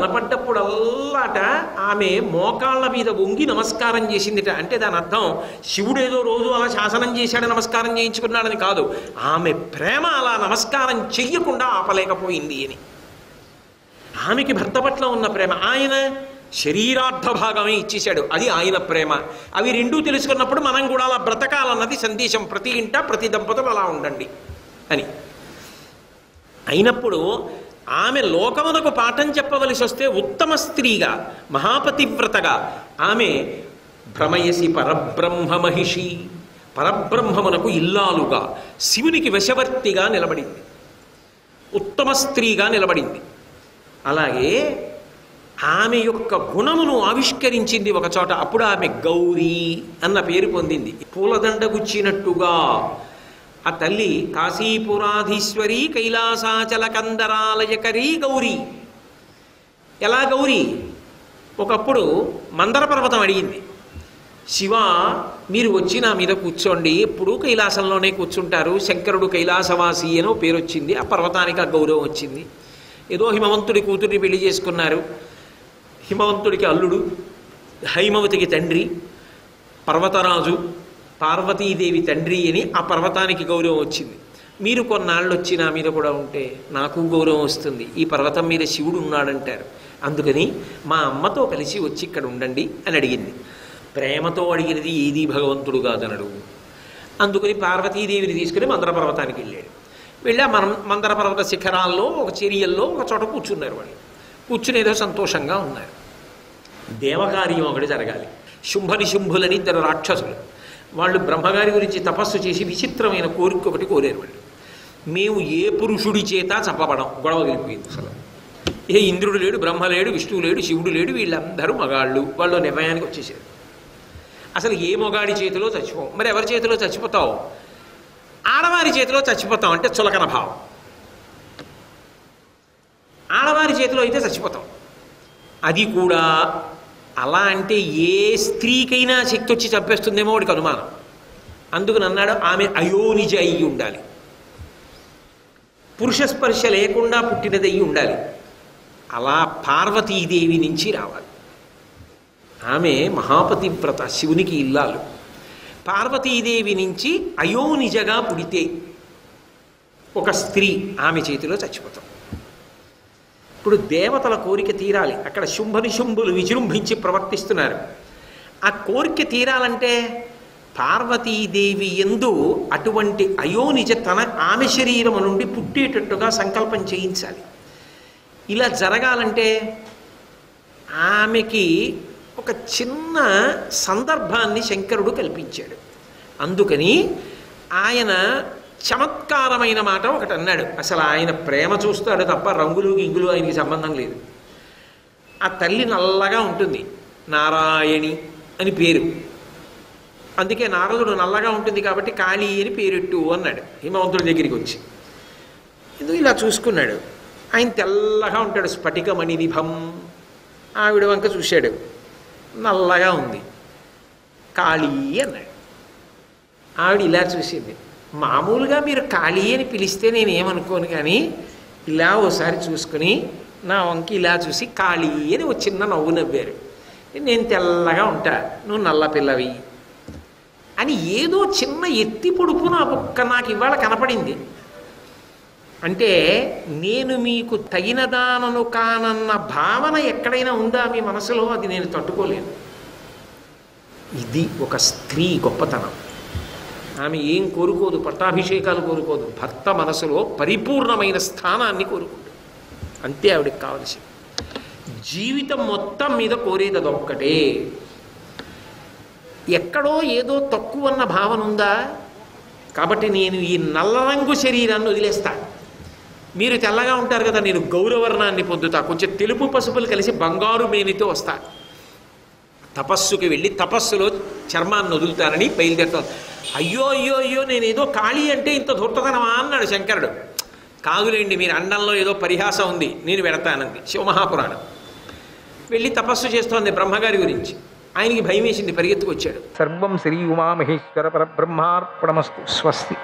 కనపడ్డప్పుడల్లాట ఆమె మోకాళ్ళ మీద వంగి నమస్కారం చేసిందిట. అంటే దాని అర్థం శివుడు ఏదో రోజు అలా శాసనం చేశాడు నమస్కారం చేయించుకున్నాడని కాదు, ఆమె ప్రేమ అలా నమస్కారం చెయ్యకుండా ఆపలేకపోయింది అని. ఆమెకి భర్త పట్ల ఉన్న ప్రేమ, ఆయన శరీరార్థ భాగమే ఇచ్చేశాడు, అది ఆయన ప్రేమ. అవి రెండూ తెలుసుకున్నప్పుడు మనం కూడా అలా బ్రతకాలన్నది సందేశం. ప్రతి ఇంట ప్రతి దంపతులు అలా ఉండండి అని. అయినప్పుడు ఆమె లోకమునకు పాఠం చెప్పవలసి వస్తే ఉత్తమ స్త్రీగా, మహాపతివ్రతగా ఆమె భ్రమయసి పరబ్రహ్మ మహిషి, పరబ్రహ్మమునకు ఇల్లాలుగా, శివునికి వశవర్తిగా నిలబడింది, ఉత్తమ స్త్రీగా నిలబడింది. అలాగే ఆమె యొక్క గుణమును ఆవిష్కరించింది ఒక చోట. అప్పుడు ఆమె గౌరీ అన్న పేరు పొందింది. పూలదండ గుచ్చినట్టుగా ఆ తల్లి కాశీపురాధీశ్వరి కైలాసాచల కందరాలయకరీ గౌరీ. ఎలా గౌరీ? ఒకప్పుడు మందర పర్వతం అడిగింది, శివ మీరు వచ్చి నా మీద కూర్చోండి, ఎప్పుడు కైలాసంలోనే కూర్చుంటారు, శంకరుడు కైలాసవాసి అనో పేరు వచ్చింది, ఆ పర్వతానికి ఆ గౌరవం వచ్చింది. ఏదో హిమవంతుడి కూతుర్ని పెళ్లి చేసుకున్నారు, హిమవంతుడికి అల్లుడు, హైమవతికి తండ్రి, పర్వతరాజు, పార్వతీదేవి తండ్రి అని ఆ పర్వతానికి గౌరవం వచ్చింది. మీరు కొన్నాళ్ళు వచ్చి నా మీద కూడా ఉంటే నాకు గౌరవం వస్తుంది, ఈ పర్వతం మీద శివుడు ఉన్నాడంటారు, అందుకని మా అమ్మతో కలిసి వచ్చి ఇక్కడ ఉండండి అని అడిగింది. ప్రేమతో అడిగినది ఏది భగవంతుడు కాదనడు. అందుకని పార్వతీదేవిని తీసుకుని మందర పర్వతానికి వెళ్ళాడు. వెళ్ళి మందర పర్వత శిఖరాల్లో ఒక చెరియల్లో ఒక చోట కూర్చున్నారు. వాళ్ళు కూర్చుని ఏదో సంతోషంగా ఉన్నారు. దేవకార్యం ఒకటి జరగాలి. శుంభనిశుంభులని ఇద్దరు రాక్షసులు, వాళ్ళు బ్రహ్మగారి గురించి తపస్సు చేసి విచిత్రమైన కోరిక ఒకటి కోరారు. వాళ్ళు, మేము ఏ పురుషుడి చేత చంపబడం, గొడవ వెళ్ళిపోయింది. అసలు ఏ ఇంద్రుడు లేడు, బ్రహ్మ లేడు, విష్ణువు లేడు, శివుడు లేడు, వీళ్ళందరూ మగాళ్ళు. వాళ్ళు నిర్ణయానికి వచ్చేసారు, అసలు ఏ మొగాడి చేతిలో చచ్చిపోం. మరి ఎవరి చేతిలో చచ్చిపోతావు? ఆడవారి చేతిలో చచ్చిపోతాం అంటే చులకన భావం. ఆడవారి చేతిలో అయితే చచ్చిపోతాం. అది కూడా అలా అంటే ఏ స్త్రీకైనా శక్తి వచ్చి చంపేస్తుందేమో వాడికి అనుమానం. అందుకని అన్నాడు, ఆమె అయోనిజ అయ్యి ఉండాలి, పురుష స్పర్శ లేకుండా పుట్టినది అయ్యి ఉండాలి. అలా పార్వతీదేవి నుంచి రావాలి. ఆమె మహాపతివ్రత, శివునికి ఇల్లాలు. పార్వతీదేవి నుంచి అయోనిజగా పుడితే ఒక స్త్రీ ఆమె చేతిలో చచ్చిపోతాం. ఇప్పుడు దేవతల కోరిక తీరాలి. అక్కడ శుంభనిశుంభులు విజృంభించి ప్రవర్తిస్తున్నారు. ఆ కోరిక తీరాలంటే పార్వతీదేవి యందు అటువంటి అయోనిజ ఆమె శరీరము నుండి పుట్టేటట్టుగా సంకల్పం చేయించాలి. ఇలా జరగాలంటే ఆమెకి ఒక చిన్న సందర్భాన్ని శంకరుడు కల్పించాడు. అందుకని ఆయన చమత్కారమైన మాట ఒకటి అన్నాడు. అసలు ఆయన ప్రేమ చూస్తాడు తప్ప రంగులు గింగులు ఆయనకి సంబంధం లేదు. ఆ తల్లి నల్లగా ఉంటుంది, నారాయణి అని పేరు. అందుకే నారదుడు నల్లగా ఉంటుంది కాబట్టి కాళీ అని పేరెట్టు అన్నాడు హిమవంతుడి దగ్గరికి వచ్చి. ఎందుకు ఇలా చూసుకున్నాడు. ఆయన తెల్లగా ఉంటాడు, స్ఫటికమణి నిభం. ఆవిడ వంక చూశాడు, నల్లగా ఉంది, కాళీ అన్నాడు. ఆవిడ ఇలా చూసింది. మామూలుగా మీరు కాళీ అని పిలిస్తే నేనేమనుకోను, కానీ ఇలా ఓసారి చూసుకుని నా వంకి ఇలా చూసి కాళీ అని ఒక చిన్న నవ్వు నవ్వారు. నేను తెల్లగా ఉంటా, నువ్వు నల్ల పిల్లవి అని ఏదో చిన్న ఎత్తి పొడుపు నాకు ఇవాళ కనపడింది. అంటే నేను మీకు తగినదానను కానన్న భావన ఎక్కడైనా ఉందా మీ మనసులో? అది నేను తట్టుకోలేను. ఇది ఒక స్త్రీ గొప్పతనం. ఆమె ఏం కోరుకోదు, పట్టాభిషేకాలు కోరుకోదు, భర్త మనసులో పరిపూర్ణమైన స్థానాన్ని కోరుకుంటుంది. అంతే ఆవిడకి కావలసింది. జీవితం మొత్తం మీద కోరేది అదొక్కటే. ఎక్కడో ఏదో తక్కువన్న భావన ఉందా? కాబట్టి నేను ఈ నల్ల రంగు శరీరాన్ని వదిలేస్తాను, మీరు తెల్లగా ఉంటారు కదా, నేను గౌరవర్ణాన్ని పొందుతా, కొంచెం తెలుపు పసుపులు కలిసి బంగారు మేనితో వస్తా, తపస్సుకి వెళ్ళి తపస్సులో చర్మాన్ని వదులుతానని బయలుదేరుతాను. అయ్యో అయ్యో అయ్యో నేనేదో కాళీ అంటే ఇంత ధూర్తతనమా అన్నాడు శంకరుడు. కాదులేండి, మీరు అండంలో ఏదో పరిహాసం ఉంది, నేను వెడతానంది శివమహాపురాణం. వెళ్ళి తపస్సు చేస్తోంది బ్రహ్మగారి గురించి. ఆయనకి భయం వేసింది, పరిగెత్తుకొచ్చాడు. సర్వం శ్రీ ఉమామహేశ్వర పరబ్రహ్మార్పణమస్తు. స్వస్తి.